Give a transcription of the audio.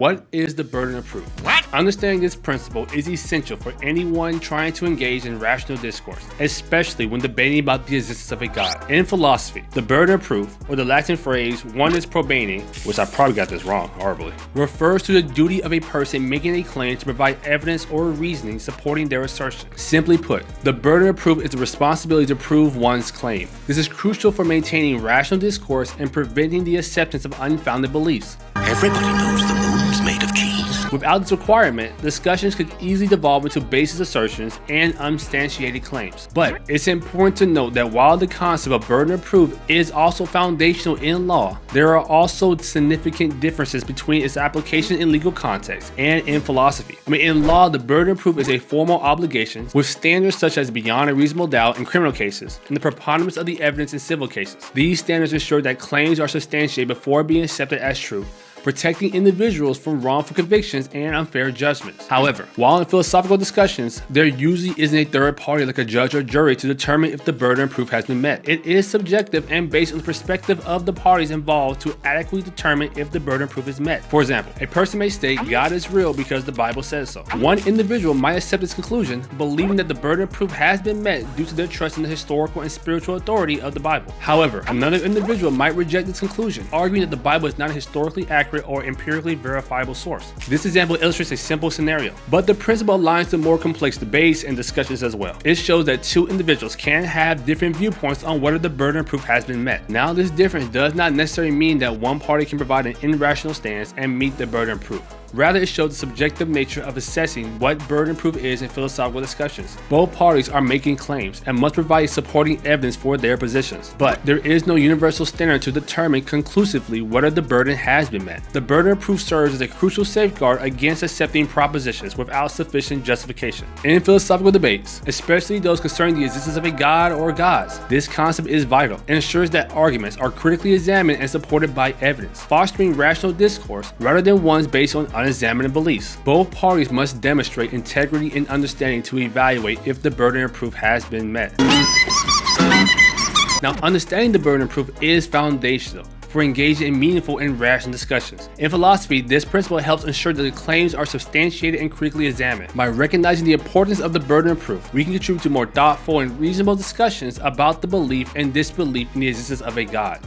What is the burden of proof? Understanding this principle is essential for anyone trying to engage in rational discourse, especially when debating about the existence of a God. In philosophy, the burden of proof, or the Latin phrase "onus probating," which I probably got this wrong horribly, refers to the duty of a person making a claim to provide evidence or reasoning supporting their assertion. Simply put, the burden of proof is the responsibility to prove one's claim. This is crucial for maintaining rational discourse and preventing the acceptance of unfounded beliefs. Everybody knows the moon's made of cheese. Without this requirement, discussions could easily devolve into baseless assertions and unsubstantiated claims. But it's important to note that while the concept of burden of proof is also foundational in law, there are also significant differences between its application in legal context and in philosophy. In law, the burden of proof is a formal obligation with standards such as beyond a reasonable doubt in criminal cases and the preponderance of the evidence in civil cases. These standards ensure that claims are substantiated before being accepted as true, protecting individuals from wrongful convictions and unfair judgments. However, while in philosophical discussions, there usually isn't a third party like a judge or jury to determine if the burden of proof has been met. It is subjective and based on the perspective of the parties involved to adequately determine if the burden of proof is met. For example, a person may state God is real because the Bible says so. One individual might accept this conclusion, believing that the burden of proof has been met due to their trust in the historical and spiritual authority of the Bible. However, another individual might reject this conclusion, arguing that the Bible is not a historically accurate or empirically verifiable source. This example illustrates a simple scenario, but the principle aligns to more complex debates and discussions as well. It shows that two individuals can have different viewpoints on whether the burden of proof has been met. Now, this difference does not necessarily mean that one party can provide an irrational stance and meet the burden of proof. Rather, it shows the subjective nature of assessing what burden of proof is in philosophical discussions. Both parties are making claims and must provide supporting evidence for their positions. But there is no universal standard to determine conclusively whether the burden has been met. The burden of proof serves as a crucial safeguard against accepting propositions without sufficient justification. In philosophical debates, especially those concerning the existence of a God or gods, this concept is vital and ensures that arguments are critically examined and supported by evidence, fostering rational discourse rather than ones based on unexamined beliefs. Both parties must demonstrate integrity and understanding to evaluate if the burden of proof has been met. Now, understanding the burden of proof is foundational for engaging in meaningful and rational discussions. In philosophy, this principle helps ensure that the claims are substantiated and critically examined. By recognizing the importance of the burden of proof, we can contribute to more thoughtful and reasonable discussions about the belief and disbelief in the existence of a God.